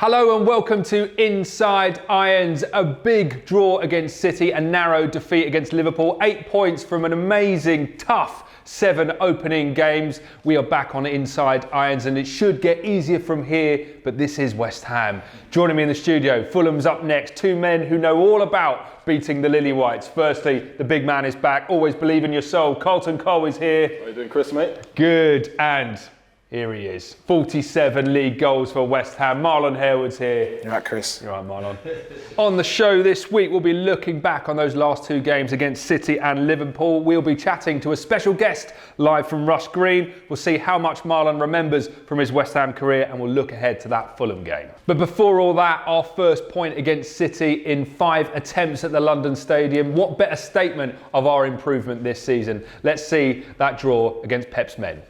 Hello and welcome to Inside Irons. A big draw against City, a narrow defeat against Liverpool. 8 points from an amazing, tough 7 opening games. We are back on Inside Irons and it should get easier from here, but this is West Ham. Joining me in the studio, Fulham's up next. 2 men who know all about beating the Lily Whites. Firstly, the big man is back. Always believe in your soul. Carlton Cole is here. How you doing, Chris, mate? Good. And here he is. 47 league goals for West Ham. Marlon Harewood's here. You're right, Chris. You're right, Marlon. On the show this week, we'll be looking back on those last 2 games against City and Liverpool. We'll be chatting to a special guest live from Rush Green. We'll see how much Marlon remembers from his West Ham career and we'll look ahead to that Fulham game. But before all that, our first point against City in 5 attempts at the London Stadium. What better statement of our improvement this season? Let's see that draw against Pep's men.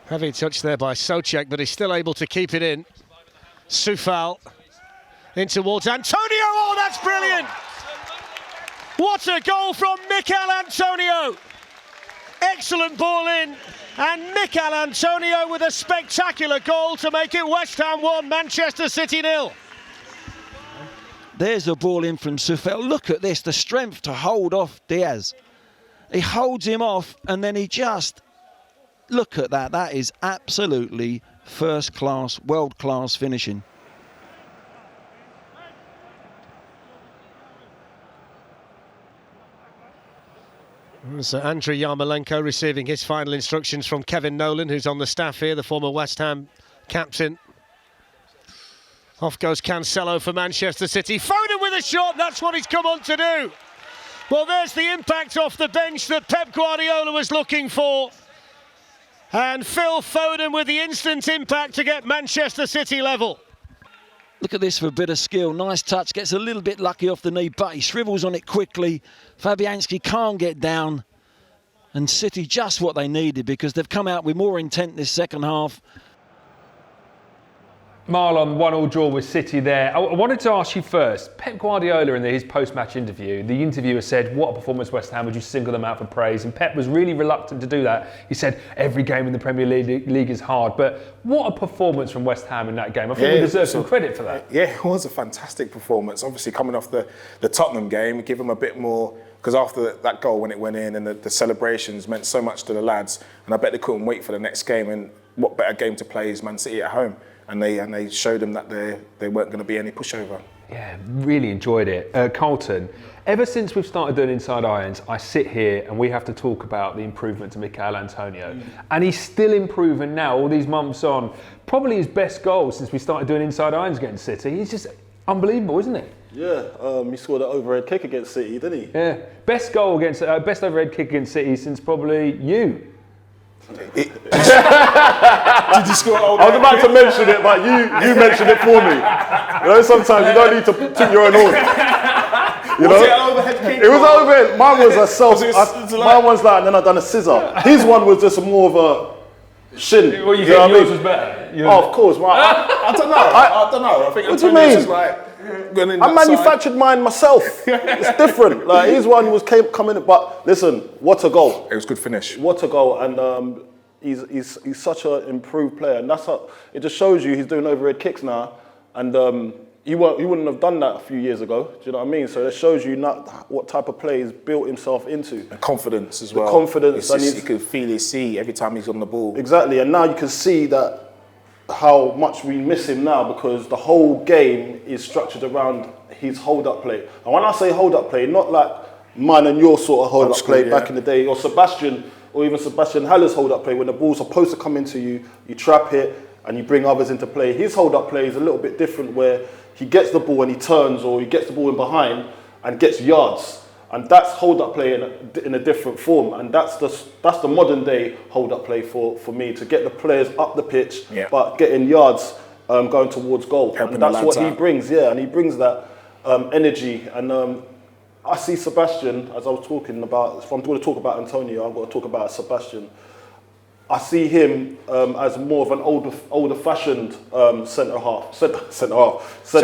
Heavy touch there by Souček, but he's still able to keep it in. Soufal in towards Antonio. Oh, that's brilliant! What a goal from Mikel Antonio! Excellent ball in, and Mikel Antonio with a spectacular goal to make it West Ham 1, Manchester City 0. There's a ball in from Soufal. Look at this, the strength to hold off Diaz. He holds him off, and then he just... Look at that, that is absolutely first class, world class finishing. So Andriy Yarmolenko receiving his final instructions from Kevin Nolan, who's on the staff here, the former West Ham captain. Off goes Cancelo for Manchester City. Foden with a shot, that's what he's come on to do. Well, there's the impact off the bench that Pep Guardiola was looking for. And Phil Foden with the instant impact to get Manchester City level. Look at this for a bit of skill. Nice touch, gets a little bit lucky off the knee, but he shrivels on it quickly. Fabianski can't get down. And City just what they needed because they've come out with more intent this second half. Marlon, 1-1 draw with City there. I wanted to ask you first, Pep Guardiola in his post-match interview, the interviewer said, what a performance West Ham, would you single them out for praise? And Pep was really reluctant to do that. He said, every game in the Premier League is hard, but what a performance from West Ham in that game. I think we deserve some credit for that. Yeah, it was a fantastic performance. Obviously coming off the Tottenham game, give them a bit more, because after that goal when it went in and the celebrations meant so much to the lads, and I bet they couldn't wait for the next game, and what better game to play is Man City at home. And they showed them that they weren't going to be any pushover. Yeah, really enjoyed it. Carlton, ever since we've started doing Inside Irons, I sit here and we have to talk about the improvement to Mikel Antonio. And he's still improving now, all these months on. Probably his best goal since we started doing Inside Irons against City. He's just unbelievable, isn't he? Yeah, he scored an overhead kick against City, didn't he? Yeah, best overhead kick against City since probably you. Did you score? I was about to mention it, but you mentioned it for me. You know, sometimes you don't need to toot your own horn. You know? Was it an overhead kick? It was overhead. Mine was a self. Mine was like, and then I done a scissor. His one was just more of a shin. Well, you think yours was better? Oh, of course. Well, I don't know. I don't know. I think what do you Antonio's mean? just like going in I that manufactured mine myself. It's different. Like his one was coming, but listen, what a goal! It was a good finish. What a goal! And he's such an improved player, and it just shows you he's doing overhead kicks now, and he wouldn't have done that a few years ago. Do you know what I mean? So it shows you not what type of play he's built himself into. And confidence as well. The confidence, and you can feel his seat every time he's on the ball. Exactly, and now you can see that how much we miss him now because the whole game is structured around his hold-up play. And when I say hold-up play, not like mine and your sort of hold-up play back in the day, or Sebastian, or even Sebastian Haller's hold-up play, when the ball's supposed to come into you, you trap it, and you bring others into play. His hold-up play is a little bit different where he gets the ball and he turns, or he gets the ball in behind and gets yards. And that's hold-up play in a different form. And that's the modern day hold-up play for me, to get the players up the pitch, but getting yards going towards goal. And that's what he brings, and he brings that energy. And I see Sebastian, as I was talking about, if I'm going to talk about Antonio, I've got to talk about Sebastian. I see him as more of an older-fashioned centre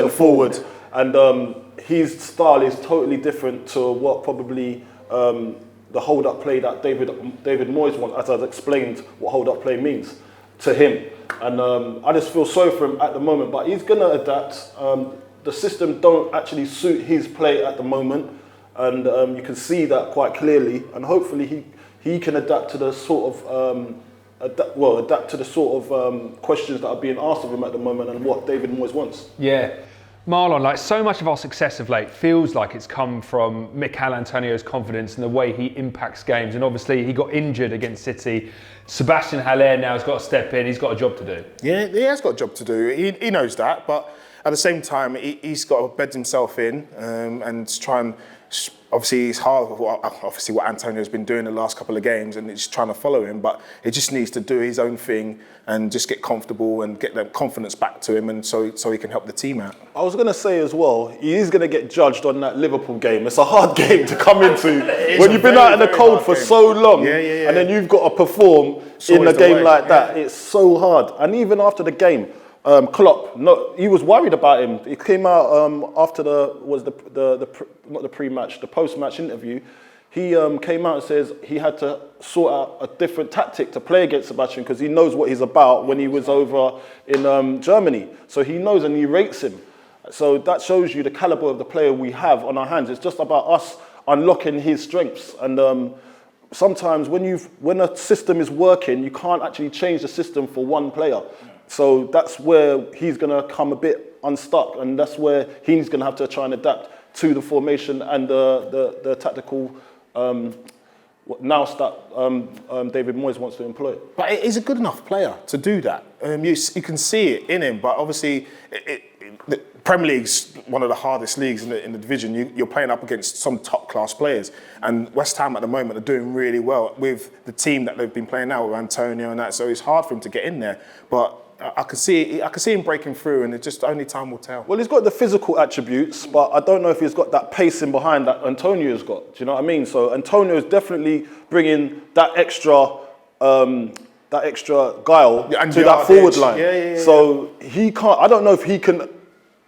forward. And his style is totally different to what probably the hold-up play that David Moyes wants, as I've explained what hold-up play means. to him. And I just feel sorry for him at the moment, but he's going to adapt. The system don't actually suit his play at the moment, and you can see that quite clearly. And hopefully he can adapt to the sort of questions that are being asked of him at the moment and what David Moyes wants. Yeah. Marlon, like so much of our success of late feels like it's come from Mikel Antonio's confidence and the way he impacts games. And obviously he got injured against City. Sebastian Haller now has got to step in. He's got a job to do. Yeah, he has got a job to do. He knows that, but at the same time, he's got to bed himself in and try and. Obviously, it's hard. Obviously, what Antonio's been doing the last couple of games, and he's trying to follow him. But he just needs to do his own thing and just get comfortable and get that confidence back to him, and so he can help the team out. I was going to say as well, he is going to get judged on that Liverpool game. It's a hard game to come into when you've been out in the cold for so long, and then you've got to perform in a game like that. It's so hard. And even after the game, Klopp, he was worried about him. He came out after the post-match interview. He came out and says he had to sort out a different tactic to play against Sebastian because he knows what he's about when he was over in Germany. So he knows and he rates him. So that shows you the caliber of the player we have on our hands. It's just about us unlocking his strengths. And sometimes when a system is working, you can't actually change the system for one player. So that's where he's going to come a bit unstuck, and that's where he's going to have to try and adapt to the formation and the tactical nous that David Moyes wants to employ. But he's a good enough player to do that. You can see it in him, but obviously the Premier League's one of the hardest leagues in the division. You're playing up against some top-class players, and West Ham at the moment are doing really well with the team that they've been playing now with Antonio and that. So it's hard for him to get in there, but I can see him breaking through, and it's just only time will tell. Well, he's got the physical attributes, but I don't know if he's got that pacing behind that Antonio's got. Do you know what I mean? So Antonio's definitely bringing that extra guile to that forward line. Yeah. So he can't. I don't know if he can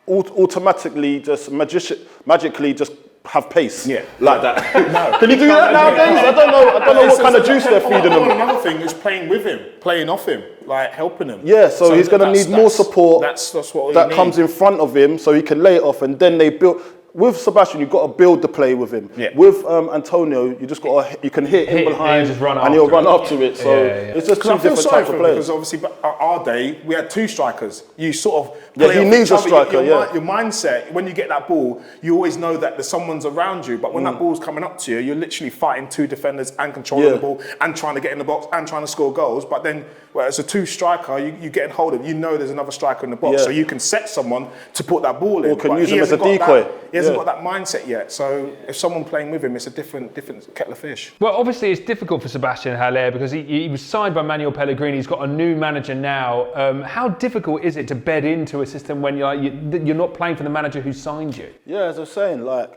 automatically just magically just have pace like that. No. Can you do that nowadays? I don't know what kind of juice they're feeding him. Another thing is playing with him, playing off him, like helping him. Yeah, so he's going to need more support that's what that comes in front of him so he can lay it off, and then they build. With Sebastian, you've got to build the play with him. Yeah. With Antonio, you can hit in behind and he'll run up to it. So it's just two different types of players. Because obviously, our day, we had two strikers. You sort of he needs a striker. Your mindset, when you get that ball, you always know that there's someone's around you. But when that ball's coming up to you, you're literally fighting two defenders and controlling the ball and trying to get in the box and trying to score goals. But then, as a two striker, you get in hold of. You know there's another striker in the box, so you can set someone to put that ball in. Or can use him as a decoy. He hasn't got that mindset yet. So if someone playing with him, it's a different kettle of fish. Well, obviously it's difficult for Sebastian Haller because he was signed by Manuel Pellegrini. He's got a new manager now. How difficult is it to bed into a system when you're not playing for the manager who signed you? Yeah, as I was saying, like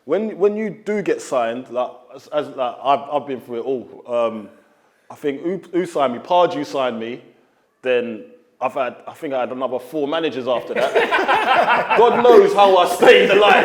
when you do get signed, I've been through it all. I think who signed me? Pardew signed me. Then I think I had another 4 managers after that. God knows how I stayed alive.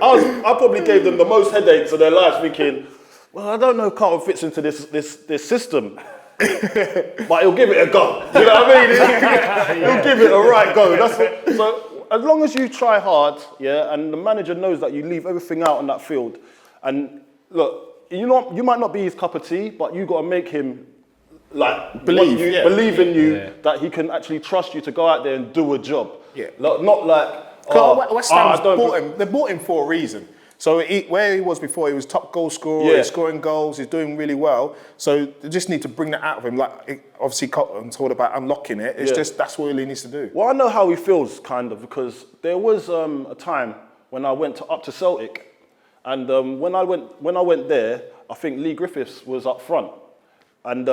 I probably gave them the most headaches of their lives, thinking, well, I don't know if Carlton fits into this system, but he'll give it a go. You know what I mean? He'll give it a right go. So as long as you try hard, and the manager knows that you leave everything out on that field, and look, you might not be his cup of tea, but you got to make him believe in you that he can actually trust you to go out there and do a job. Yeah. Not like West Ham's bought him. They bought him for a reason. So where he was before, he was top goal scorer, he's scoring goals, he's doing really well. So they just need to bring that out of him. Obviously, Carlton's all about unlocking it. It's just that's what he needs to do. Well, I know how he feels, kind of, because there was a time when I went up to Celtic, and when I went there, I think Lee Griffiths was up front. And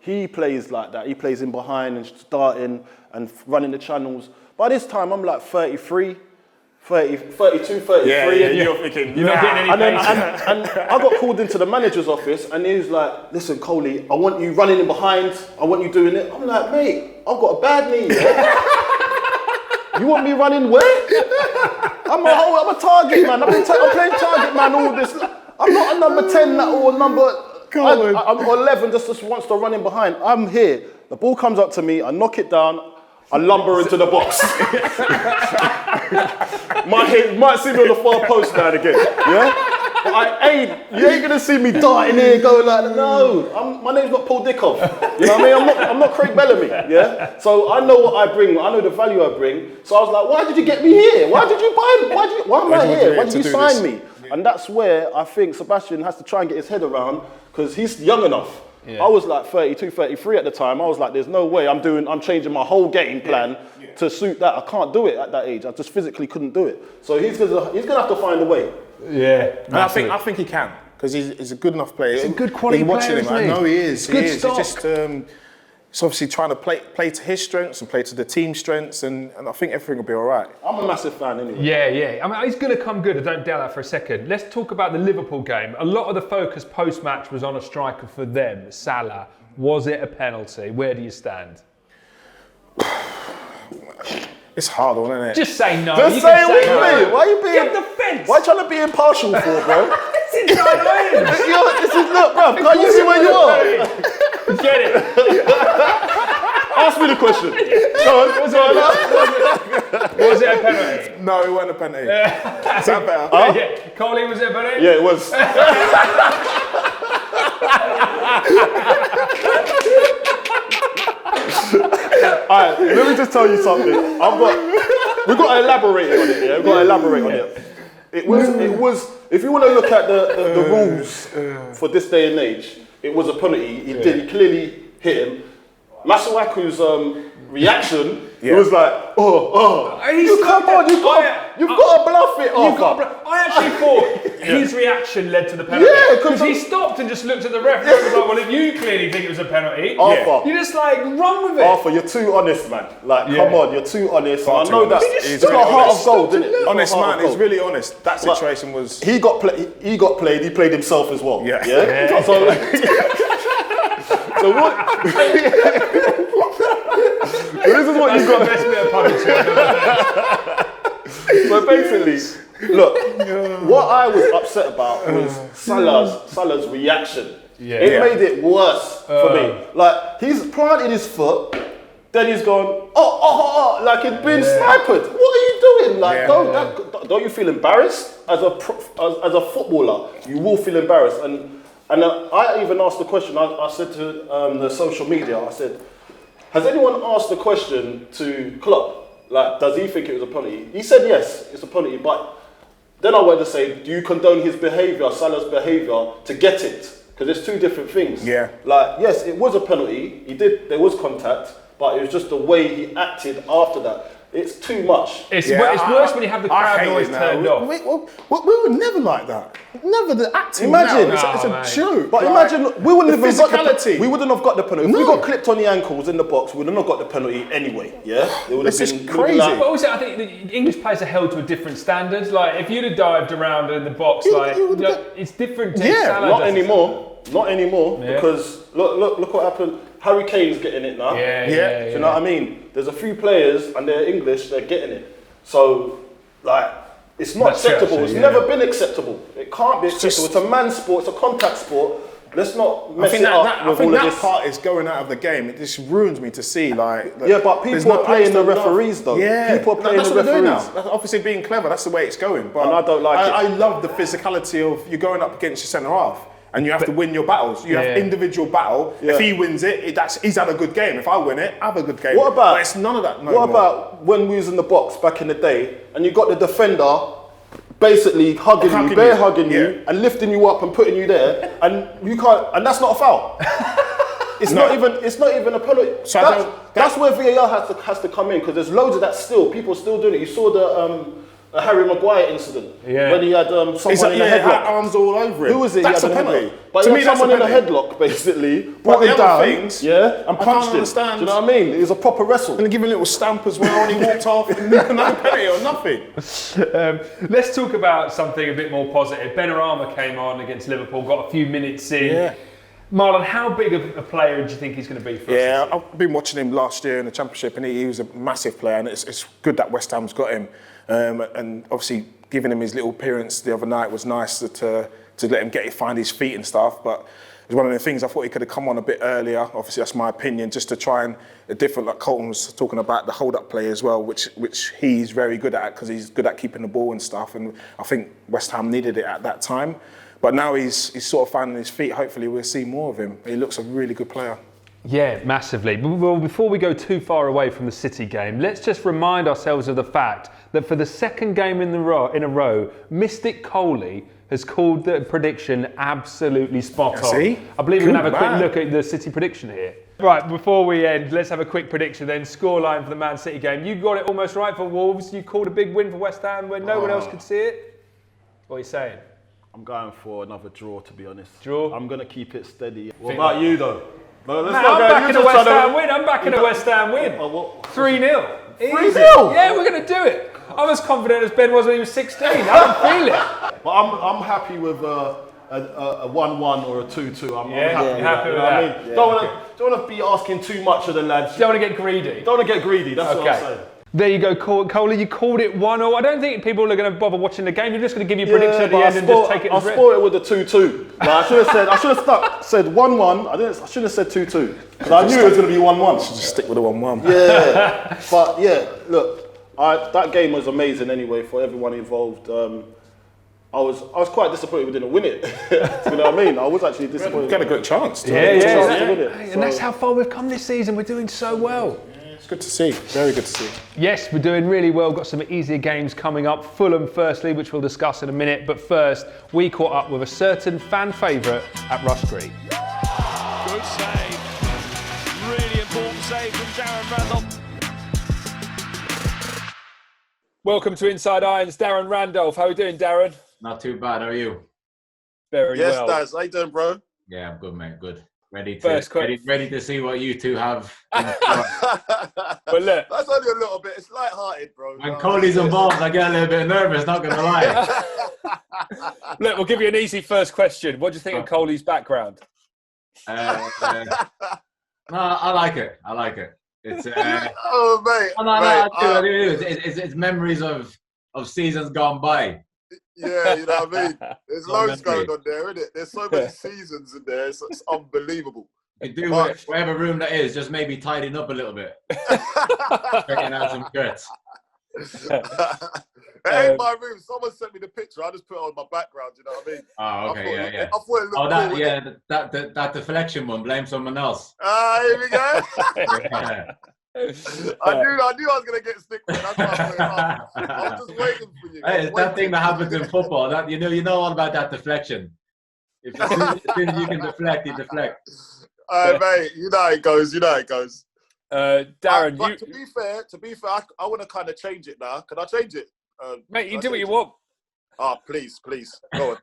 he plays like that. He plays in behind and starting and running the channels. By this time, I'm like 32, 33. Yeah, you're thinking, you're not getting any pace. And I got called into the manager's office, and he was like, listen, Coley, I want you running in behind. I want you doing it. I'm like, mate, I've got a bad knee. You want me running where? I'm a target man. I'm playing target man all this. I'm not a number 10 or number... I'm 11, just wants to run in behind. I'm here. The ball comes up to me. I knock it down. I lumber into the box. might see me on the far post now and again. Yeah. But you ain't gonna see me darting here, going like that. No, my name's not Paul Dickov. You know what I mean? I'm not Craig Bellamy. Yeah. So I know what I bring. I know the value I bring. So I was like, why did you get me here? Why did you buy me? Why am I here? Why did you sign me? And that's where I think Sebastian has to try and get his head around, because he's young enough. Yeah. I was like 32, 33 at the time. I was like, there's no way I'm changing my whole game plan to suit that. I can't do it at that age. I just physically couldn't do it. So he's gonna have to find a way. Yeah. And I think he can, because he's a good enough player. He's a good quality player, watching him. I know he is. Good stock. He's just he's obviously trying to play to his strengths and play to the team's strengths, and I think everything will be all right. I'm a massive fan anyway. Yeah. I mean, he's going to come good. I don't doubt that for a second. Let's talk about the Liverpool game. A lot of the focus post-match was on a striker for them, Salah. Was it a penalty? Where do you stand? It's hard, isn't it? Just say no. Just say it with me. Why are you being? Get the fence. Why are you trying to be impartial for, bro? This is not This is not, bro. Can't you see where you are? Get it. Ask me the question. Was it a penalty? No, it wasn't a penalty. Is that better? Yeah. Coley, was it a penalty? Yeah, it was. Alright, let me just tell you something. We've got to elaborate on it, yeah? We've got to elaborate on it. It was, if you want to look at the rules for this day and age, it was a penalty. He clearly hit him. Masuaku's reaction, it was like, you come on, you've got to bluff it off. I actually thought his reaction led to the penalty. Yeah, because he stopped and just looked at the ref and was like, well, if you clearly think it was a penalty, Arthur, you just like run with it. Arthur, you're too honest, man. Like, come on, you're too honest. I know that He's got a heart of gold, didn't it? Honest man, he's really honest. That situation was... He got played, he played himself as well. Yeah? So what... This is what you got. Best bit of punishment. So basically, look, what I was upset about was Salah's reaction. It made it worse for me. Like, he's planted his foot, then he's gone, like he'd been sniped. What are you doing? Like, don't you feel embarrassed as a footballer? You will feel embarrassed. And I even asked the question. I said to the social media, I said, has anyone asked the question to Klopp? Like, does he think it was a penalty? He said yes, it's a penalty. But then I wanted to say, do you condone his behaviour, Salah's behaviour, to get it? Because it's two different things. Yeah. Like, yes, it was a penalty. There was contact, but it was just the way he acted after that. It's too much. It's worse when you have the crowd noise turned off. We were never like that. Never the acting. Imagine, it's a joke. But imagine, we wouldn't have got the penalty. If we got clipped on the ankles in the box, we would have not got the penalty anyway. Yeah, it would have been crazy. But also, I think the English players are held to a different standard. Like, if you'd have dived around in the box, it's different. Not anymore. Not anymore. Because look what happened. Harry Kane's getting it now. Do you know what I mean? There's a few players and they're English, they're getting it. So, like, it's not acceptable. It's never been acceptable. It can't be acceptable. It's a man's sport, it's a contact sport. Let's not mess it up with all of this. I think that part is going out of the game. It just ruins me to see, like... but people are playing the referees, though. Yeah. People are playing the referees. Now. That's obviously being clever. That's the way it's going. But and I don't like it. I love the physicality of you going up against your centre-half. And you have to win your battles. You have individual battle. If he wins it, he's had a good game. If I win it, I have a good game. What about? But it's none of that. What about when we was in the box back in the day, and you got the defender basically hugging you, and lifting you up and putting you there, and you can't, and that's not a foul. It's not even a penalty. So that's where VAR has to come in, because there's loads of that still. People are still doing it. You saw the Harry Maguire incident when he had someone in a headlock. Arms all over him. Who was it? That's a penalty. But to me, someone in a headlock basically brought him down, and punched him. Do you know what I mean? It was a proper wrestle. And give him a little stamp as well, and he walked off. No penalty or nothing. Let's talk about something a bit more positive. Benrahma came on against Liverpool, got a few minutes in. Yeah. Marlon, how big of a player do you think he's going to be for us? Yeah, I've been watching him last year in the Championship, and he was a massive player, and it's good that West Ham's got him. And obviously giving him his little appearance the other night was nice to let him find his feet and stuff. But was one of the things I thought he could have come on a bit earlier. Obviously, that's my opinion, just to try and a different. Like Carlton was talking about the hold-up play as well, which he's very good at because he's good at keeping the ball and stuff. And I think West Ham needed it at that time. But now he's sort of finding his feet. Hopefully, we'll see more of him. He looks a really good player. Yeah, massively. Well, before we go too far away from the City game, let's just remind ourselves of the fact that for the second game in a row, Mystic Coley has called the prediction absolutely spot on. See? I believe we're going to have a quick look at the City prediction here. Right, before we end, let's have a quick prediction then. Scoreline for the Man City game. You got it almost right for Wolves. You called a big win for West Ham when no one else could see it. What are you saying? I'm going for another draw, to be honest. Draw? I'm going to keep it steady. What about you, though? No, let's Man, not I'm go. backing a West Ham win. I'm backing a West Ham win. 3-0. 3-0? Yeah, we're going to do it. I'm as confident as Ben was when he was 16. I don't feel it. But I'm happy with a 1-1 or a 2-2. I'm happy with that. I mean, don't want to be asking too much of the lads. Don't want to get greedy. Don't want to get greedy. That's what I'm saying. There you go, Coley. You called it 1-0. I don't think people are going to bother watching the game. You're just going to give your prediction at the end and just take it as read. I spoiled it with the 2-2. Like, I should have said 1-1. I shouldn't have said 2-2 because I knew it was going to be 1-1. Just stick with the 1-1. Yeah, but yeah, look, that game was amazing anyway for everyone involved. I was quite disappointed we didn't win it. You know what I mean? I was actually disappointed. We had a good chance to win it. And that's how far we've come this season. We're doing so well. It's good to see. Very good to see. Yes, we're doing really well. Got some easier games coming up. Fulham firstly, which we'll discuss in a minute. But first, we caught up with a certain fan favourite at Rush Street. Good save. Really important save from Darren Randolph. Welcome to Inside Irons, Darren Randolph. How are you doing, Darren? Not too bad. How are you? Very well. Yes, Daz. How you doing, bro? Yeah, I'm good, mate. Good. Ready to see what you two have. But look, that's only a little bit. It's light-hearted, bro. When Coley's involved, I get a little bit nervous. Not gonna lie. Look, we'll give you an easy first question. What do you think of Coley's background? No, I like it. I like it. It's oh, mate. I do. It's memories of seasons gone by. Yeah, you know what I mean? There's loads going on there, isn't it? There's so many seasons in there. It's unbelievable. You do whatever room that is, just maybe tidying up a little bit. Checking out some shirts. It ain't my room. Someone sent me the picture. I just put it on my background, you know what I mean? Oh, okay, yeah. I thought it looked cool. That deflection one, blame someone else. Here we go. Yeah. I knew I was going to get stick with it. That's why I put it up. I was just waiting for you. Hey, it's that thing that happens in football. That you know all about that deflection. As soon as you can deflect, you deflect. Mate, you know how it goes. Darren, but to be fair, I want to kind of change it now. Can I change it? Mate, you do what you want. Please. Go on.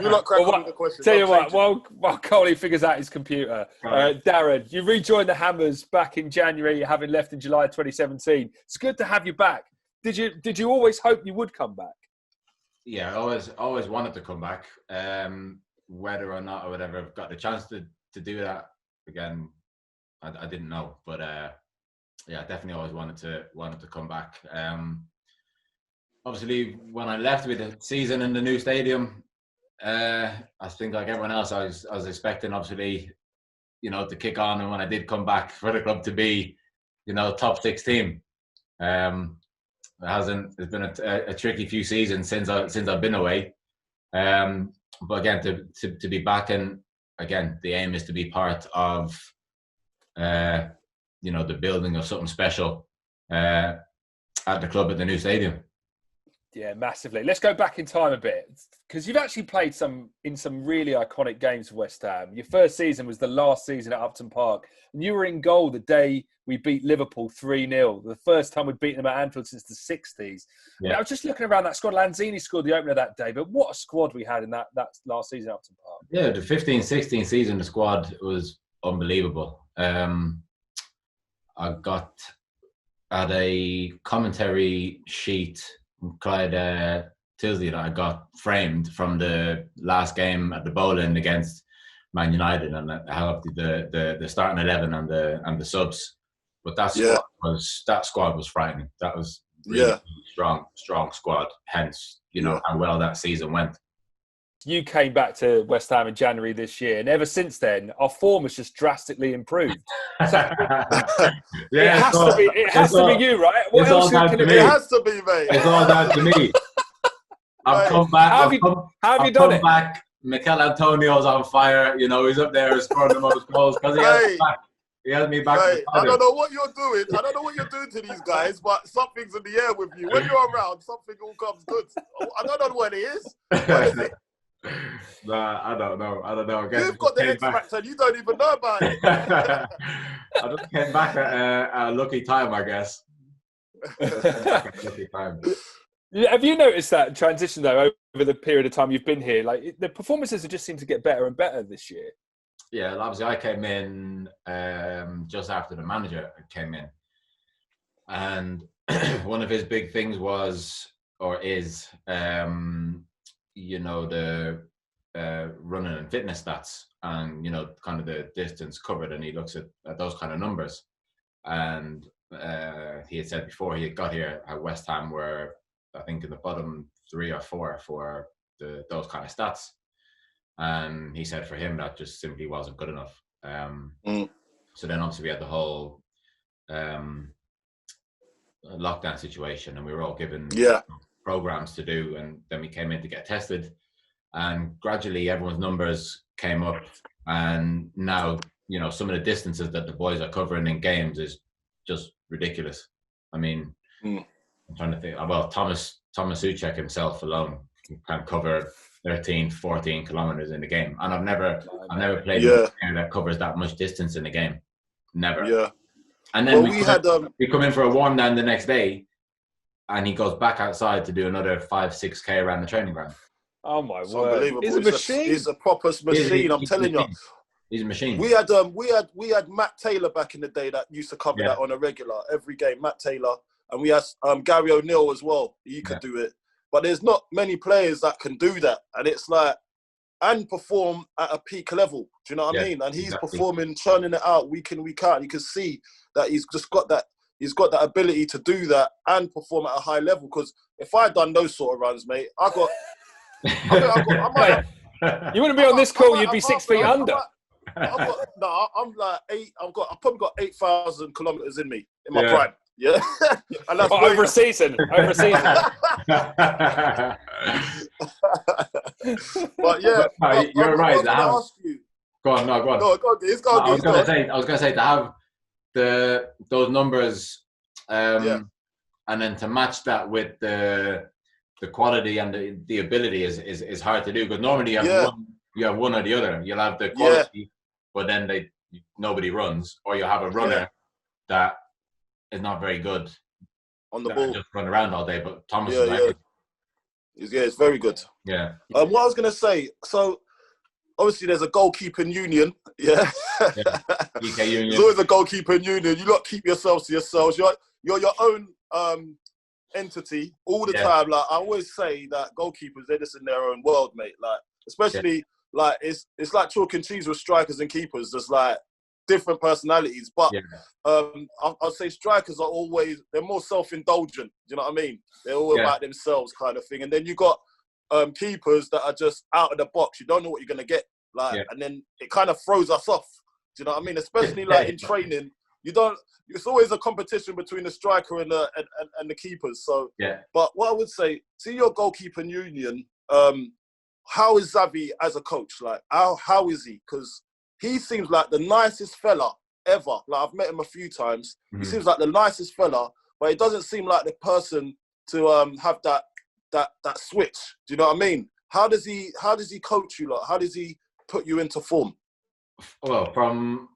You lot crack on with the question. Tell you what, while Coley figures out his computer, Darren, you rejoined the Hammers back in January, having left in July 2017. It's good to have you back. Did you always hope you would come back? Yeah, I always wanted to come back. Whether or not I would ever have got the chance to do that again, I didn't know. But yeah, definitely always wanted to come back. Obviously, when I left with the season in the new stadium, I think like everyone else, I was expecting obviously, to kick on, and when I did come back for the club to be, top 6 team. It's been a tricky few seasons since I've been away. But again, to be back, and again, the aim is to be part of, the building of something special at the club at the new stadium. Yeah, massively. Let's go back in time a bit, because you've actually played in some really iconic games for West Ham. Your first season was the last season at Upton Park, and you were in goal the day we beat Liverpool 3-0. The first time we'd beaten them at Anfield since the 60s. Yeah. I was just looking around that squad. Lanzini scored the opener that day, but what a squad we had in that last season at Upton Park. Yeah, the 15-16 season, the squad was unbelievable. I got at a commentary sheet, Clyde Tilsley, that I got framed from the last game at the Bowling against Man United, and I have the starting 11 and the subs. But that squad was frightening. That was really strong squad. Hence, how well that season went. you came back to West Ham in January this year, and ever since then, our form has just drastically improved. So it has to be. It has to be you, right? What else can it be? It has to be, mate. It's all down to me. I've come back. How have you done it? Back. Mikel Antonio's on fire. You know, he's up there scoring the most goals because he has me back. He has me back. I don't know what you're doing. I don't know what you're doing to these guys, but something's in the air with you. When you're around, something all comes good. I don't know what it is. What is it? Nah, I don't know. Again, you've got the X factor and you don't even know about it. I just came back at a lucky time, I guess. Lucky time. Have you noticed that transition though over the period of time you've been here? Like the performances have just seemed to get better and better this year. Yeah, obviously I came in just after the manager came in, and one of his big things was or is the running and fitness stats, and kind of the distance covered, and he looks at those kind of numbers. And he had said before he had got here at West Ham were, I think, in the bottom 3 or 4 for those kind of stats. And he said for him that just simply wasn't good enough. So then obviously we had the whole lockdown situation, and we were all given programs to do, and then we came in to get tested, and gradually everyone's numbers came up, and now some of the distances that the boys are covering in games is just ridiculous. I mean, I'm trying to think. Well, Thomas Souček himself alone can cover 13, 14 kilometers in the game, and I've never played with a player that covers that much distance in the game. Never. Yeah. And then we come in for a warm down the next day, and he goes back outside to do another 5-6K around the training ground. Oh my it's word! Unbelievable. He's a machine. He's a proper machine. I'm telling you. He's a machine. We had Matt Taylor back in the day that used to cover that on a regular every game. Matt Taylor, and we had Gary O'Neill as well. He could do it, but there's not many players that can do that, and it's like and perform at a peak level. Do you know what I mean? And he's performing, churning it out week in, week out. You can see that he's just got that. He's got that ability to do that and perform at a high level. Because if I had done those sort of runs, mate, I might you wouldn't be on this call. You'd be 6 feet under. I'm like 8. I've probably got 8,000 kilometers in me in my prime. Yeah, and that's over a season. Over a season. But you're right. Ask you. Go on. No, go on. No, go on. I was gonna say to have those numbers, and then to match that with the quality and the ability is hard to do, because normally you have one or the other. You'll have the quality, but then nobody runs, or you have a runner that is not very good on the ball, just run around all day. But Thomas it's very good. Yeah. What I was gonna say, so obviously there's a goalkeeping union. Yeah. UK union. There's always a goalkeeping union. You lot keep yourselves to yourselves. You're your own entity all the time. Like I always say that goalkeepers, they're just in their own world, mate. Like especially like it's like chalk and cheese with strikers and keepers. There's like different personalities, but I'll say strikers are they're more self-indulgent. Do you know what I mean? They're all about themselves, kind of thing. And then you got keepers that are just out of the box. You don't know what you're gonna get, and then it kind of throws us off. Do you know what I mean? Especially like in training, it's always a competition between the striker and the keepers. So, but what I would say, see your goalkeeping union. How is Xavi as a coach? Like, how is he? Because he seems like the nicest fella ever. Like I've met him a few times. He seems like the nicest fella, but it doesn't seem like the person to have that switch. Do you know what I mean? How does he coach you lot? How does he put you into form? Well, from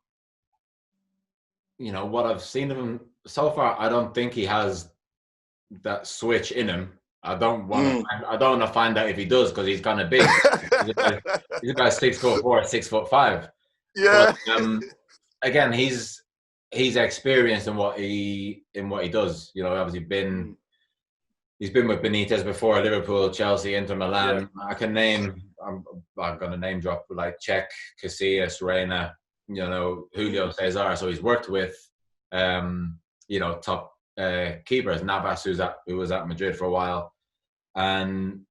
what I've seen of him so far, I don't think he has that switch in him. I don't want to find out if he does, because he's kind of big. he's about 6'4", 6'5". Yeah. But, again, he's experienced in what he does. Obviously he's been with Benitez before, Liverpool, Chelsea, Inter Milan. I can name. I'm going to name drop like Cech, Casillas, Reina, Julio Cesar. So he's worked with, top keepers. Navas, who was at Madrid for a while, and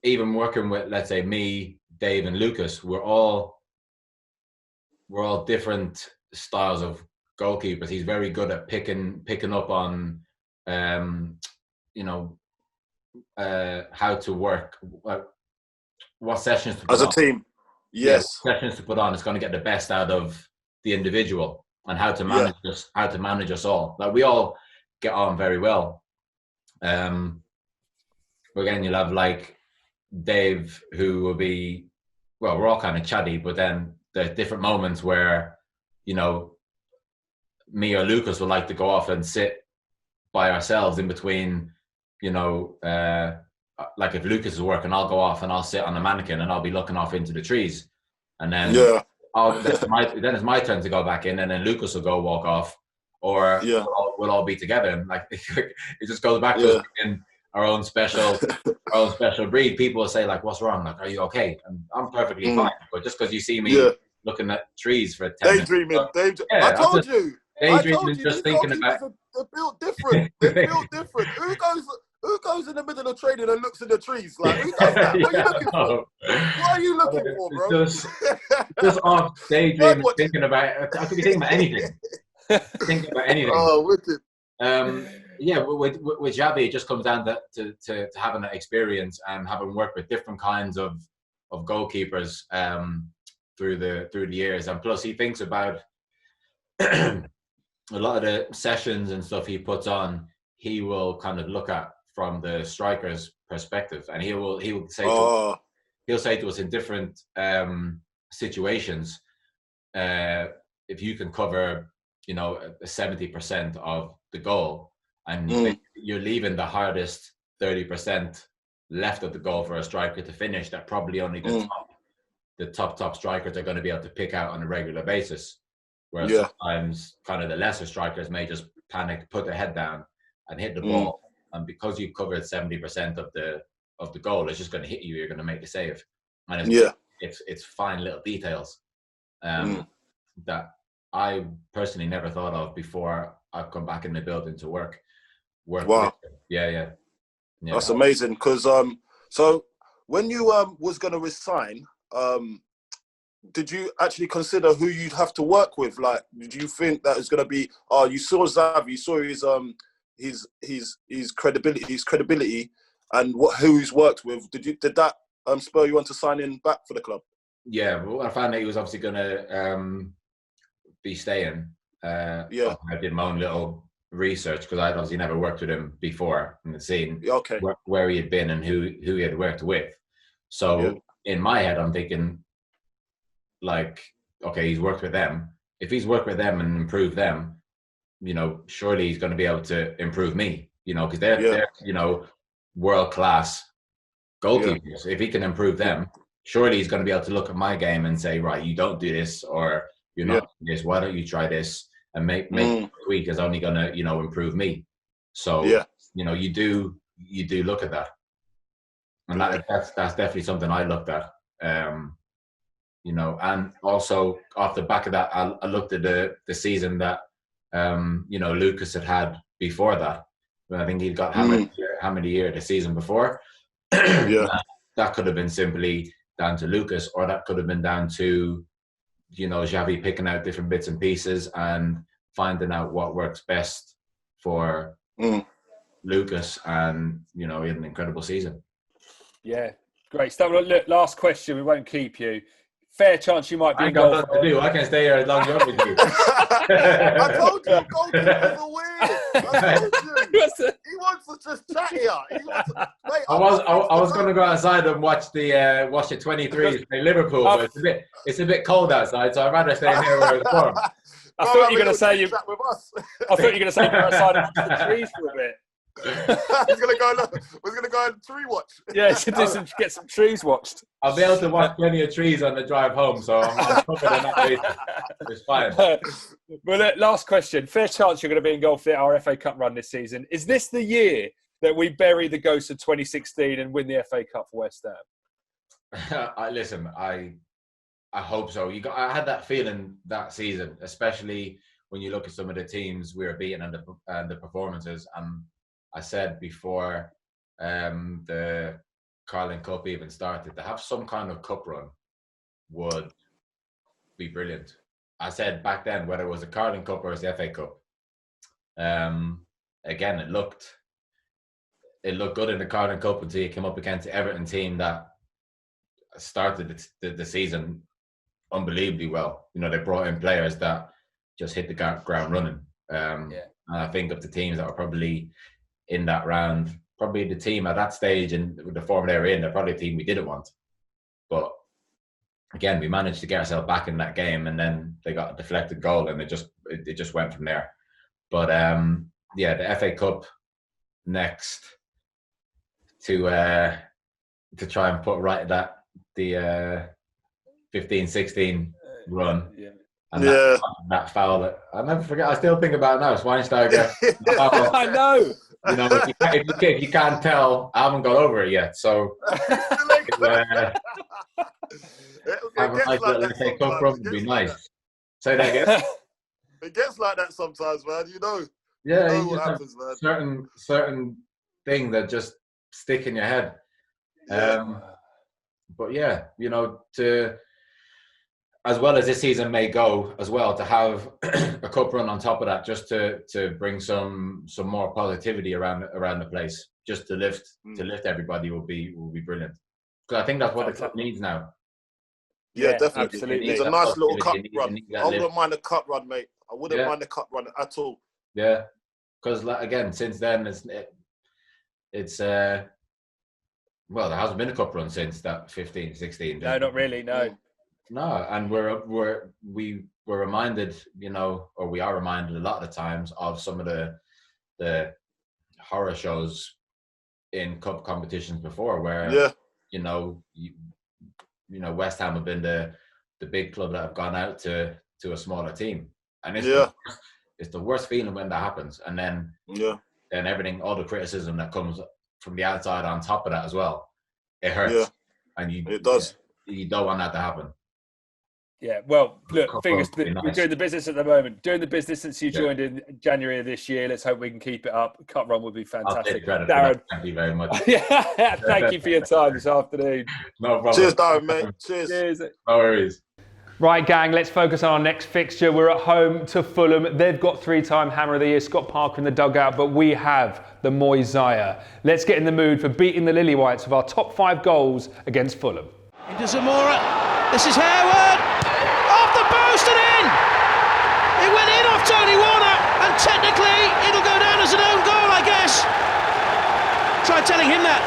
even working with, let's say, me, Dave, and Lucas, we're all different styles of goalkeepers. He's very good at picking up on, you know, how to work, what sessions to put As a on. team, yes. Yeah, sessions to put on is going to get the best out of the individual, and how to manage us, how to manage us all. Like, we all get on very well. Again, you'll have like Dave, who will be, well, we're all kind of chatty, but then there's different moments where, you know, me or Lucas would like to go off and sit by ourselves in between, you know, like if Lucas is working, I'll go off and I'll sit on the mannequin and I'll be looking off into the trees. And then then it's my turn to go back in, and then Lucas will go walk off, or we'll all be together. And like, it just goes back to us being our own special breed. People will say like, "What's wrong? Like, are you okay?" And I'm perfectly fine. But just because you see me looking at trees for 10 daydreaming, minutes, I told you. Daydreaming, just thinking about. They're built different. They're built different. Who goes in the middle of training and looks in the trees? Like, who does that? What are you looking for? What are you looking for, bro? Just off daydreaming, thinking about. I could be thinking about anything. Thinking about anything. Oh, wicked. With Xavi, it just comes down to having that experience and having worked with different kinds of goalkeepers through the years, and plus he thinks about a lot of the sessions and stuff he puts on. He will kind of look at from the striker's perspective, and he will say he'll say to us in different situations, if you can cover, you know, 70% of the goal, and you're leaving the hardest 30% left of the goal for a striker to finish, that probably only the top strikers are going to be able to pick out on a regular basis. Whereas sometimes kind of the lesser strikers may just panic, put their head down and hit the ball. And because you've covered 70% of the goal, it's just going to hit you. You're going to make the save. And it's fine little details that I personally never thought of before I've come back in the building to work. Wow. Yeah. That's amazing. Because so when you was going to resign, did you actually consider who you'd have to work with? Like, did you think that it's going to be? You saw Xavi, you saw his credibility, and who he's worked with. Did that spur you on to sign in back for the club? Yeah, well, I found that he was obviously going to be staying. I did my own little research because I'd obviously never worked with him before in the scene. Where he had been and who he had worked with. So in my head, I'm thinking, like, okay, he's worked with them. If he's worked with them and improved them, you know, surely he's going to be able to improve me, you know, because they're you know, world-class goalkeepers. If he can improve them, surely he's going to be able to look at my game and say, right, you don't do this, or you're not doing this, why don't you try this, and make a tweak is only going to, you know, improve me. So, you know, you do look at that. And that's definitely something I looked at. You know, and also off the back of that, I looked at the season that you know, Lucas had before that. I think he'd got how many years the season before. That could have been simply down to Lucas, or that could have been down to, you know, Xavi picking out different bits and pieces and finding out what works best for Lucas, and, you know, he had an incredible season. Yeah, great stuff. Look, last question. We won't keep you. Fair chance you might be. I ain't got nothing to do. I can stay here as long as you want me to. I told you, goalkeepers are weird. I told you. He wants to just chat here. I was going to go outside and watch the 23s play Liverpool, but it's a bit cold outside, so I'd rather stay in here where it's warm. I thought you were going to say you were outside and watch the trees for a bit. We're gonna go and tree watch. Yeah, should get some trees watched. I'll be able to watch plenty of trees on the drive home, so I'm covered on that basis. It's fine. Well, last question. Fair chance you're going to be in goal for our FA Cup run this season. Is this the year that we bury the ghost of 2016 and win the FA Cup for West Ham? Listen, I hope so. I had that feeling that season, especially when you look at some of the teams we were beating and the performances. I said before the Carling Cup even started, to have some kind of cup run would be brilliant. I said back then, whether it was a Carling Cup or the FA Cup, again, it looked good in the Carling Cup until you came up against the Everton team that started the season unbelievably well. You know, they brought in players that just hit the ground running. And I think of the teams that were probably in that round, probably the team at that stage and with the form they were in, they're probably a team we didn't want. But again, we managed to get ourselves back in that game, and then they got a deflected goal, and it just went from there. But the FA Cup next to try and put right the 15-16 run. And that foul, I'll never forget. I still think about it now. Schweinsteiger. I know. You know, if you can't tell, I haven't got over it yet. So have a nice little FA Cup run would be nice. Say that again. It gets like that sometimes, man. You know. Yeah, you know what happens, man. Certain things that just stick in your head. But yeah, you know, as well as this season may go, as well, to have a cup run on top of that, just to bring some more positivity around the place, just to lift everybody will be brilliant. Because I think that's what the club needs now. Yeah, definitely. Absolutely. It's a nice little cup run. I wouldn't mind a cup run, mate. I wouldn't mind a cup run at all. Yeah, because again, since then it's well, there hasn't been a cup run since that 15-16. No, not really. No. No, and we were reminded, you know, or we are reminded a lot of the times of some of the horror shows in cup competitions before, where you know West Ham have been the big club that have gone out to a smaller team, and it's the worst feeling when that happens, and then everything, all the criticism that comes from the outside on top of that as well, it hurts, and it does. You don't want that to happen. Yeah, well, look, we're doing the business at the moment. Doing the business since you joined in January of this year. Let's hope we can keep it up. Cup run would be fantastic. Darren, thank you very much. Thank you for your time this afternoon. No problem. Cheers, Darren, mate. Cheers. No worries. Right, gang, let's focus on our next fixture. We're at home to Fulham. They've got three-time Hammer of the Year, Scott Parker, in the dugout, but we have the Moisire. Let's get in the mood for beating the Lilywhites with our top 5 goals against Fulham. Into Zamora. This is Harewood. Off the post and in. It went in off Tony Warner, and technically it'll go down as an own goal, I guess. Try telling him that.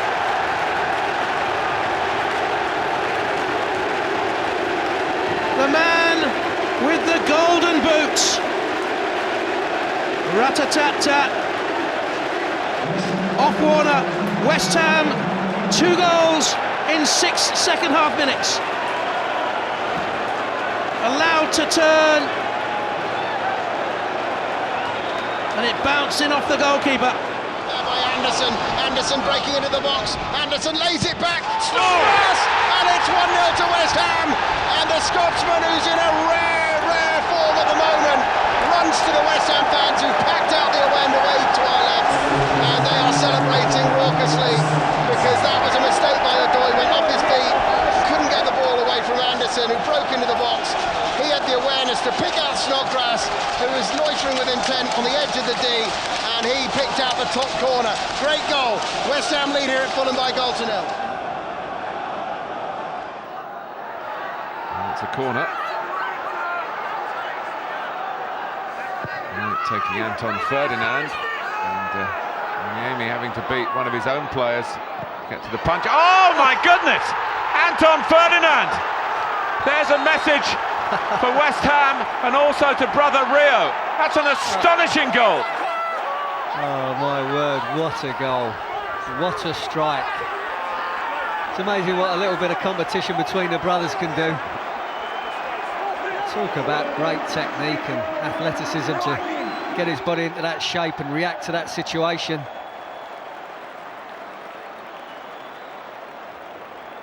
The man with the golden boots. Rat-a-tat-tat. Off Warner. West Ham, 2 goals in 6 second half minutes. Allowed to turn, and it bounced in off the goalkeeper. By Anderson breaking into the box. Anderson lays it back. Snodgrass, and it's 1-0 to West Ham. And the Scotsman, who's in a rare form at the moment, runs to the West Ham fans who've packed out the away to our left, and they are celebrating raucously because that was a mistake by Odoi. Went off his feet, couldn't get the ball away from Anderson, who broke into the box. He had the awareness to pick out Snodgrass, who was loitering with intent on the edge of the D, and he picked out the top corner. Great goal. West Ham lead here at Fulham by goal to 0. It's a corner. Taking Anton Ferdinand, and Miami having to beat one of his own players. Get to the punch. Oh my goodness! Anton Ferdinand! There's a message for West Ham and also to brother Rio. That's an astonishing goal. Oh my word, what a goal. What a strike. It's amazing what a little bit of competition between the brothers can do. Talk about great technique and athleticism to get his body into that shape and react to that situation.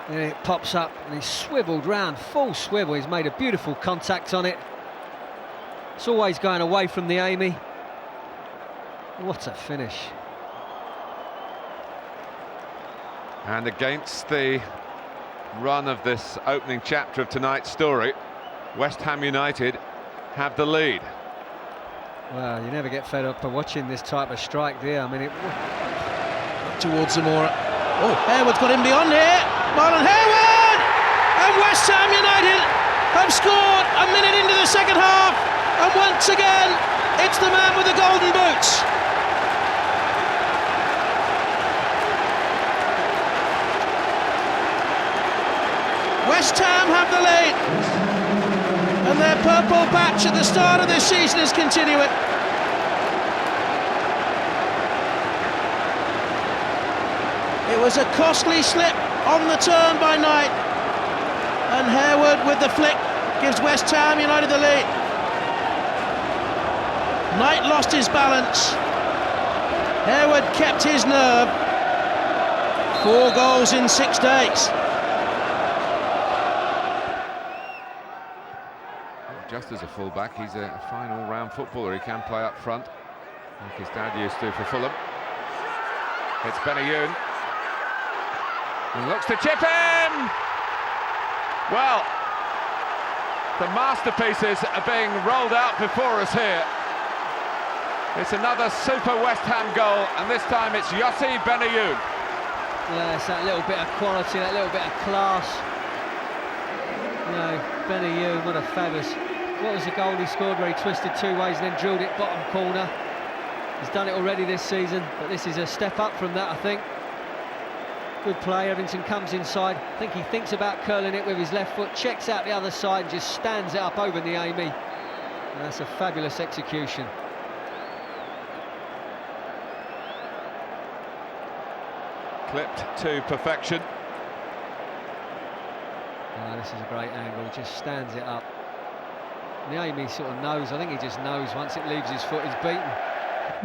And it pops up and he's swiveled round, full swivel. He's made a beautiful contact on it. It's always going away from the Amy. What a finish. And against the run of this opening chapter of tonight's story, West Ham United have the lead. Well, you never get fed up of watching this type of strike, do you? I mean, towards Zamora. Oh, Harewood's got him beyond here. Marlon Harewood! And West Ham United have scored a minute into the second half. And once again, it's the man with the golden boots. West Ham have the lead. And their purple patch at the start of this season is continuing. It was a costly slip on the turn by Knight, and Harewood with the flick gives West Ham United the lead. Knight lost his balance, Harewood kept his nerve. 4 goals in 6 days. Just as a fullback, he's a fine all-round footballer. He can play up front, like his dad used to for Fulham. It's Benayoun. He looks to chip in! Well, the masterpieces are being rolled out before us here. It's another super West Ham goal, and this time it's Yossi Benayoun. yeah, it's that little bit of quality, that little bit of class. You know, Benayoun, what a fabulous. What was the goal he scored where he twisted 2 ways and then drilled it bottom corner? He's done it already this season, but this is a step up from that, I think. Good play, Everton comes inside. I think he thinks about curling it with his left foot, checks out the other side, and just stands it up over the Amy. And that's a fabulous execution. Clipped to perfection. Oh, this is a great angle, just stands it up. Niami sort of knows, I think he just knows once it leaves his foot, he's beaten.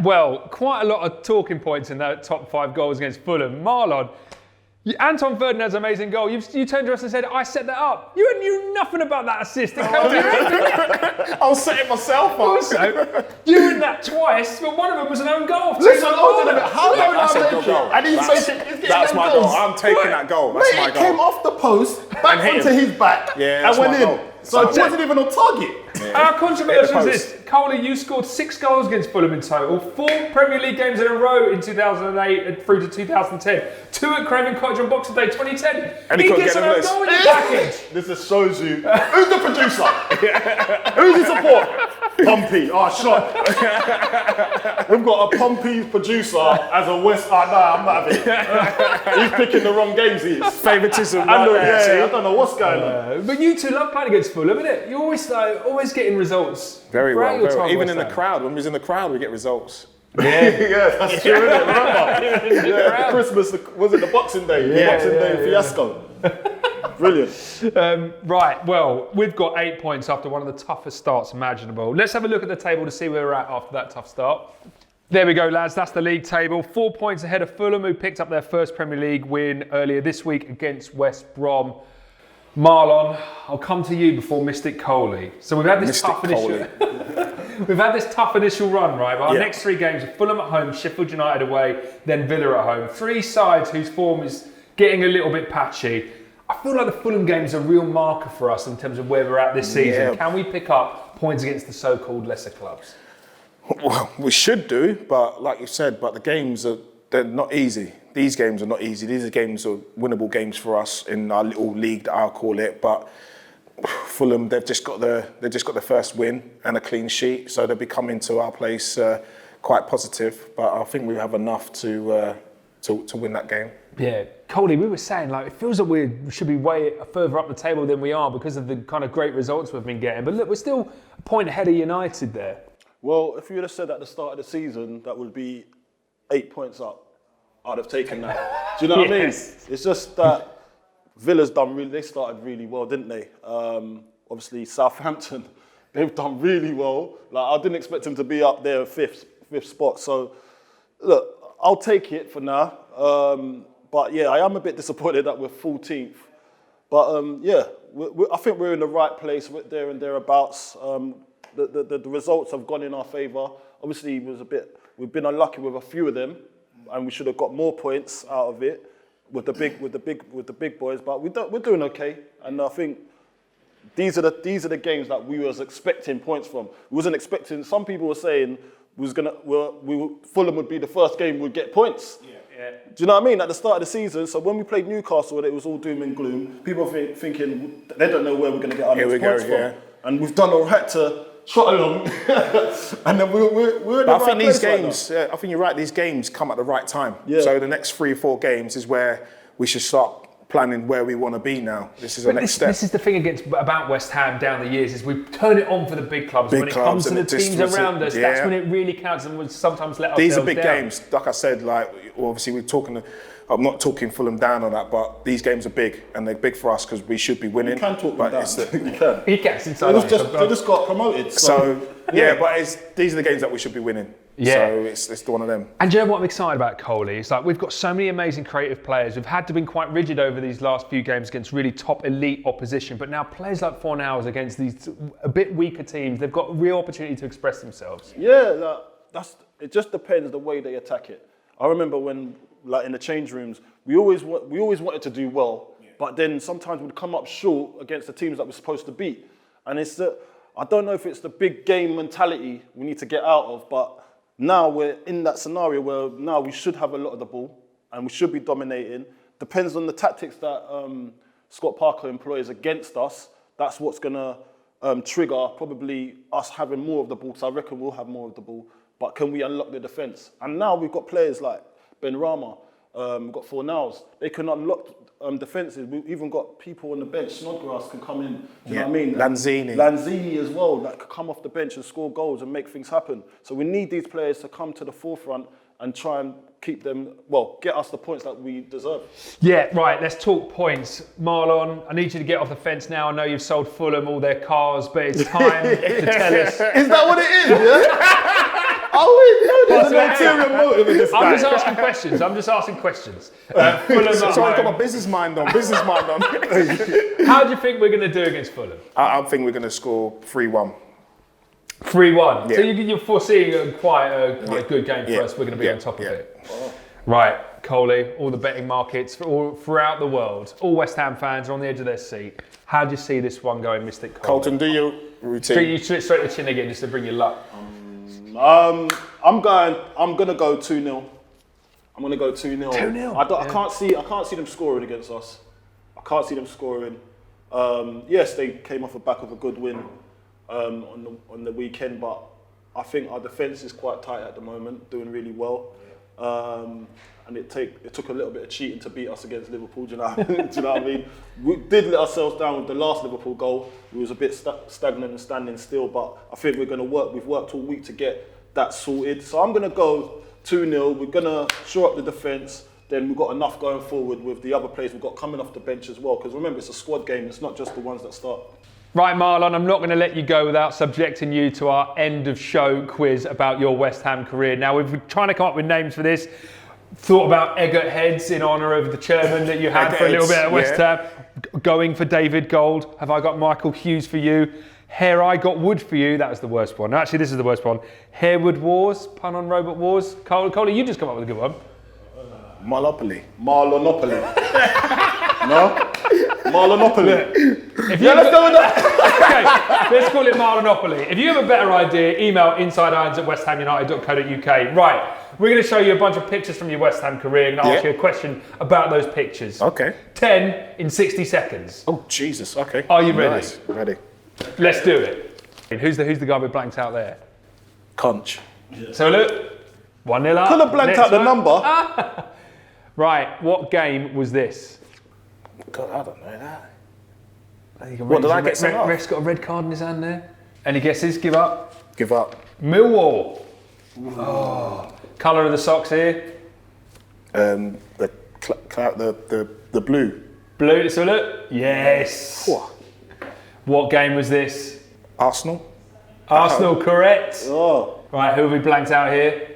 Well, quite a lot of talking points in that top 5 goals against Fulham. Marlon, Anton Ferdinand's amazing goal. You turned to us and said, I set that up. You knew nothing about that assist. I was setting myself up. Also, you were in that twice, but one of them was an own goal. Listen, hold on a minute. How long That's a I good make goal. it? And he's getting That's my goal. goals. I'm taking that goal. That's Mate, my it goal. came off the post, back And hit onto him. his back, Yeah, and that's went my in. goal. So it That's wasn't even on target. Our controversy Hit is the this. Coley, you scored 6 goals against Fulham in total, 4 Premier League games in a row in 2008 through to 2010, 2 at Craven Cottage on Boxing Day 2010. And he couldn't gets get an them own this. goal in the package. This just shows you who's the producer. Who's the support? Pumpy. Oh, shot. We've got a Pumpy producer as a West. Oh, no, I'm not having it. He's picking the wrong games. He is. Favouritism. I know, right there, I don't know what's going on. But you two love playing against Fulham, isn't it? You're always getting results. Very throughout well. your Very time well. Even West in the Ham. crowd, when we was in the crowd, we get results. Yeah, that's true, isn't it? Remember? Yeah, Christmas, was it the Boxing Day? The Boxing Day fiasco. Brilliant. Right, well, we've got 8 points after one of the toughest starts imaginable. Let's have a look at the table to see where we're at after that tough start. There we go, lads. That's the league table. 4 points ahead of Fulham, who picked up their first Premier League win earlier this week against West Brom. Marlon, I'll come to you before Mystic Coley. So we've had this tough initial run, right? Our next 3 games are Fulham at home, Sheffield United away, then Villa at home. 3 sides whose form is getting a little bit patchy. I feel like the Fulham game is a real marker for us in terms of where we're at this season. Yeah. Can we pick up points against the so-called lesser clubs? Well, we should do, but like you said, but the games they're not easy. These games are not easy. These are winnable games for us in our little league that I'll call it. But Fulham, they've just got the first win and a clean sheet, so they'll be coming to our place quite positive. But I think we have enough to win that game. Yeah, Coley, we were saying like it feels like we should be way further up the table than we are because of the kind of great results we've been getting. But look, we're still a point ahead of United there. Well, if you would have said at the start of the season, that would be 8 points up. I'd have taken that. Do you know what I mean? It's just that Villa's they started really well, didn't they? Obviously, Southampton, they've done really well. Like I didn't expect them to be up there fifth spot. So, look, I'll take it for now. But yeah, I am a bit disappointed that we're 14th. But I think we're in the right place, there and thereabouts. The results have gone in our favour. Obviously, we've been unlucky with a few of them, and we should have got more points out of it. with the big boys, but we're doing okay. And I think these are the games that we was expecting points from. We wasn't expecting. Some people were saying Fulham would be the first game we'd get points. Yeah. Do you know what I mean? At the start of the season, so when we played Newcastle, it was all doom and gloom. People were thinking they don't know where we're going to get our next points from. Yeah. And we've done all right to trot along, and then we're in the right think these place games, I think you're right. These games come at the right time. Yeah. So the next 3 or 4 games is where we should start planning where we want to be now. This is the next step. This is the thing about West Ham down the years is we turn it on for the big clubs. When it comes to the teams around us, that's when it really counts, and we sometimes let ourselves down. These are big games. Like I said, obviously we're talking. I'm not talking Fulham down on that, but these games are big, and they're big for us because we should be winning. You can talk but them down. You can. He gets inside. They just got promoted. So but these are the games that we should be winning. Yeah. So it's one of them. And do you know what I'm excited about, Coley? It's like we've got so many amazing creative players. We've had to be quite rigid over these last few games against really top elite opposition, but now players like Fornals against these a bit weaker teams, they've got real opportunity to express themselves. Yeah, it just depends the way they attack it. I remember when, like in the change rooms, we always wanted to do well, but then sometimes we'd come up short against the teams that we're supposed to beat. And I don't know if it's the big game mentality we need to get out of, but now we're in that scenario where now we should have a lot of the ball and we should be dominating. Depends on the tactics that Scott Parker employs against us. That's what's going to trigger probably us having more of the ball, because I reckon we'll have more of the ball. But can we unlock the defence? And now we've got players like Ben Rama, we've got Fornals. They can unlock defences. We've even got people on the bench. Snodgrass can come in. Do you know what I mean? Lanzini as well, that could come off the bench and score goals and make things happen. So we need these players to come to the forefront and try and keep them, get us the points that we deserve. Yeah, right, let's talk points. Marlon, I need you to get off the fence now. I know you've sold Fulham all their cars, but it's time to tell us. Is that what it is, yeah? There's an ulterior motive in this guy. I'm just asking questions. Fulham so I've got my business mind on. How do you think we're going to do against Fulham? I think we're going to score 3-1. 3-1. Yeah. So you're foreseeing quite a good game for us. We're going to be on top of it. Oh. Right, Coley, all the betting markets all throughout the world, all West Ham fans are on the edge of their seat. How do you see this one going, Mystic Coley? Carlton, do your routine. You straight to chin again just to bring you luck. I'm gonna go 2-0. I'm gonna go 2-0. 2-0. I can't see them scoring against us. I can't see them scoring. Yes, they came off the back of a good win on the weekend, but I think our defence is quite tight at the moment, doing really well. And it took a little bit of cheating to beat us against Liverpool. Do you know what I mean? We did let ourselves down with the last Liverpool goal. We was a bit stagnant and standing still, but I think we're going to work. We've worked all week to get that sorted. So I'm going to go 2-0. We're going to shore up the defence. Then we've got enough going forward with the other players we've got coming off the bench as well. Because remember, it's a squad game. It's not just the ones that start. Right, Marlon, I'm not going to let you go without subjecting you to our end of show quiz about your West Ham career. Now, we've been trying to come up with names for this. Thought about Eggert Heads in honour of the chairman that you had for a little bit at West Ham. Going for David Gold. Have I got Michael Hughes for you? Hair I got Wood for you. That was the worst one. Actually, this is the worst one. Harewood Wars, pun on Robert Wars. Coley, you just come up with a good one. Marlonopoly. No? Marlonopoly. Let's go with that. Okay, let's call it Marlonopoly. If you have a better idea, email insideirons@westhamunited.co.uk. Right, we're going to show you a bunch of pictures from your West Ham career and ask you a question about those pictures. Okay. 10 in 60 seconds. Oh, Jesus, okay. Are you ready? Nice. Ready. Let's do it. Who's the guy we blanked out there? Conch. Yeah. So look, 1-0 up. Could have blanked out the number. Right, what game was this? God, I don't know that. What did I get sent off? Ref's got a red card in his hand there. Any guesses? Give up? Give up. Millwall. Oh. Colour of the socks here? The blue. Blue, let's have a look. Yes. What game was this? Arsenal. Arsenal, correct. Oh. Right, who have we blanked out here?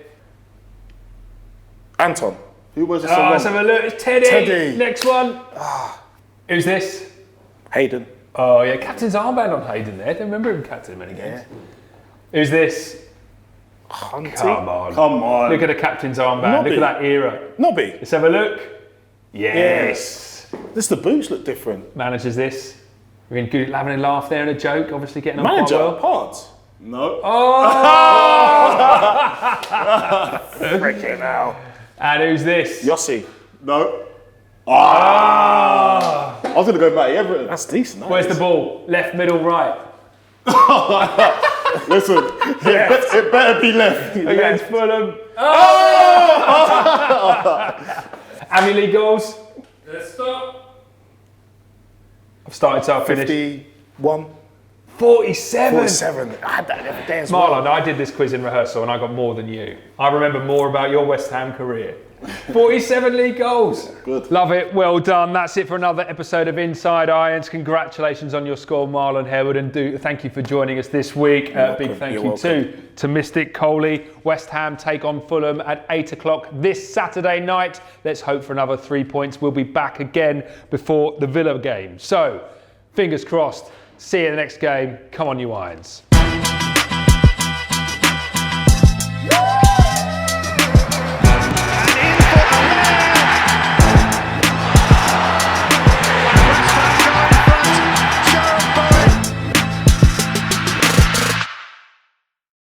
Anton. Who was this? Let's have a look. It's Teddy. Teddy. Next one. Who's this? Hayden. Oh yeah, captain's armband on Hayden there. Don't remember him captain many games. Who's this? Hunty. Come on. Come on. Look at the captain's armband. Nobby. Look at that era. Nobby. Let's have a look. Yes. This the boots look different. Manages this. We're in good, having a laugh there and a joke. Obviously getting on Manager, quite well. Pards. No. Oh! Freaking hell. And who's this? Yossi. No. Ah. I was going to go back Everton. That's decent. Where's the ball? Left, middle, right. Listen, it better be left. Against Fulham. How many league goals? Let's stop. I've started, so I've finished. 51. 47. 47. I had that the other day as well. Marlon, I did this quiz in rehearsal and I got more than you. I remember more about your West Ham career. 47 league goals. Good. Love it. Well done. That's it for another episode of Inside Irons. Congratulations on your score, Marlon Harewood, and thank you for joining us this week. Big thank you too to Mystic Coley. West Ham take on Fulham at 8 o'clock this Saturday night. Let's hope for another 3 points. We'll be back again before the Villa game. So, fingers crossed. See you in the next game. Come on, you Irons.